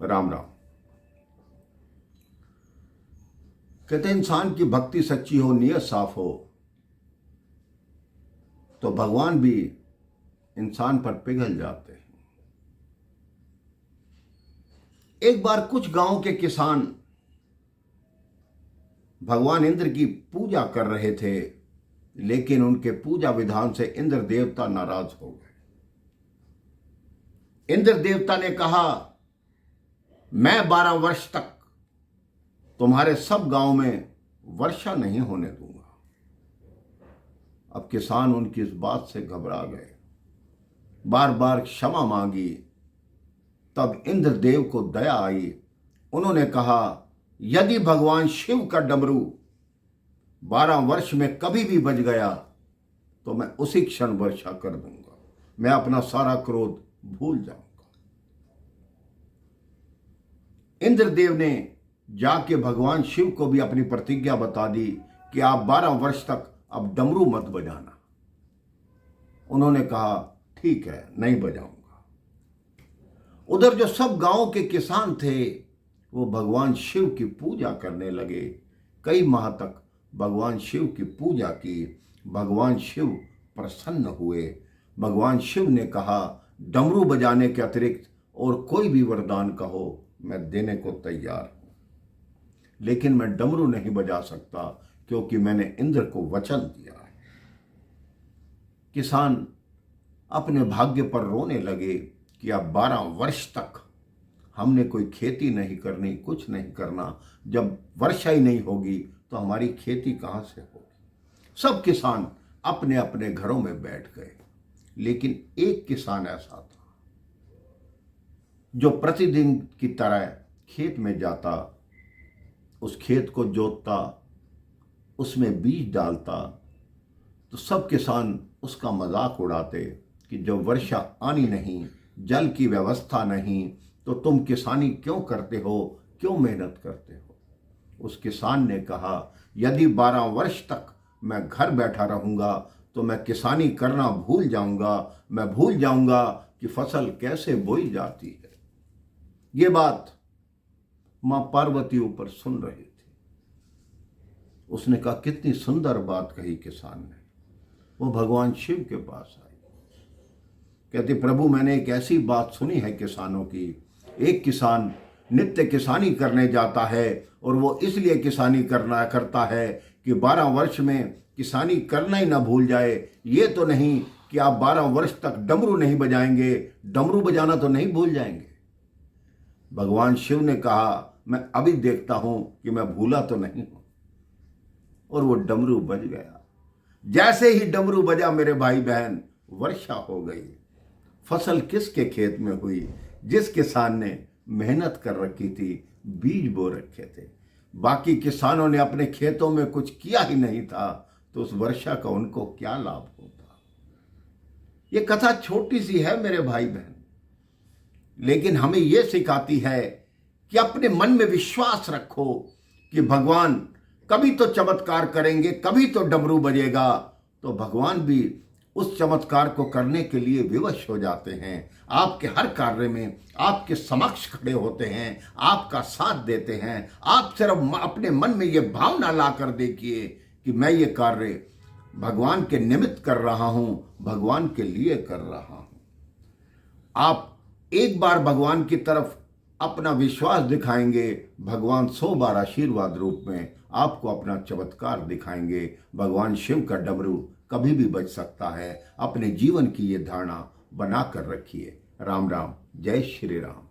राम राम। कहते हैं इंसान की भक्ति सच्ची हो, नियत साफ हो तो भगवान भी इंसान पर पिघल जाते हैं। एक बार कुछ गांव के किसान भगवान इंद्र की पूजा कर रहे थे, लेकिन उनके पूजा विधान से इंद्र देवता नाराज हो गए। इंद्र देवता ने कहा, मैं 12 वर्ष तक तुम्हारे सब गांव में वर्षा नहीं होने दूंगा। अब किसान उनकी इस बात से घबरा गए, बार बार क्षमा मांगी। तब इंद्रदेव को दया आई। उन्होंने कहा, यदि भगवान शिव का डमरू 12 वर्ष में कभी भी बज गया तो मैं उसी क्षण वर्षा कर दूंगा, मैं अपना सारा क्रोध भूल जाऊंगा। इंद्रदेव ने जाके भगवान शिव को भी अपनी प्रतिज्ञा बता दी कि आप 12 वर्ष तक अब डमरू मत बजाना। उन्होंने कहा, ठीक है, नहीं बजाऊंगा। उधर जो सब गांव के किसान थे वो भगवान शिव की पूजा करने लगे। कई माह तक भगवान शिव की पूजा की। भगवान शिव प्रसन्न हुए। भगवान शिव ने कहा, डमरू बजाने के अतिरिक्त और कोई भी वरदान कहो, मैं देने को तैयार हूं, लेकिन मैं डमरू नहीं बजा सकता क्योंकि मैंने इंद्र को वचन दिया है। किसान अपने भाग्य पर रोने लगे कि अब 12 वर्ष तक हमने कोई खेती नहीं करनी, कुछ नहीं करना। जब वर्षा ही नहीं होगी तो हमारी खेती कहां से होगी। सब किसान अपने अपने घरों में बैठ गए, लेकिन एक किसान ऐसा था जो प्रतिदिन की तरह खेत में जाता, उस खेत को जोतता, उसमें बीज डालता। तो सब किसान उसका मजाक उड़ाते कि जब वर्षा आनी नहीं, जल की व्यवस्था नहीं, तो तुम किसानी क्यों करते हो, क्यों मेहनत करते हो। उस किसान ने कहा, यदि 12 वर्ष तक मैं घर बैठा रहूंगा तो मैं किसानी करना भूल जाऊंगा। मैं भूल जाऊंगा कि फसल कैसे बोई जाती है। ये बात मां पार्वती ऊपर सुन रही थी। उसने कहा, कितनी सुंदर बात कही किसान ने। वो भगवान शिव के पास आई। कहते, प्रभु, मैंने एक ऐसी बात सुनी है किसानों की। एक किसान नित्य किसानी करने जाता है और वो इसलिए किसानी करता है कि 12 वर्ष में किसानी करना ही ना भूल जाए। ये तो नहीं कि आप 12 वर्ष तक डमरू नहीं बजाएंगे, डमरू बजाना तो नहीं भूल जाएंगे। भगवान शिव ने कहा, मैं अभी देखता हूं कि मैं भूला तो नहीं हूं। और वो डमरू बज गया। जैसे ही डमरू बजा मेरे भाई बहन, वर्षा हो गई। फसल किसके खेत में हुई? जिस किसान ने मेहनत कर रखी थी, बीज बो रखे थे। बाकी किसानों ने अपने खेतों में कुछ किया ही नहीं था, तो उस वर्षा का उनको क्या लाभ होता। ये कथा छोटी सी है मेरे भाई बहन, लेकिन हमें यह सिखाती है कि अपने मन में विश्वास रखो कि भगवान कभी तो चमत्कार करेंगे, कभी तो डमरू बजेगा। तो भगवान भी उस चमत्कार को करने के लिए विवश हो जाते हैं। आपके हर कार्य में आपके समक्ष खड़े होते हैं, आपका साथ देते हैं। आप सिर्फ अपने मन में ये भावना ला कर देखिए कि मैं ये कार्य भगवान के निमित्त कर रहा हूं, भगवान के लिए कर रहा हूं। आप एक बार भगवान की तरफ अपना विश्वास दिखाएंगे, भगवान 100 बार आशीर्वाद रूप में आपको अपना चमत्कार दिखाएंगे। भगवान शिव का डमरू कभी भी बज सकता है। अपने जीवन की ये धारणा बना कर रखिए। राम राम, जय श्री राम।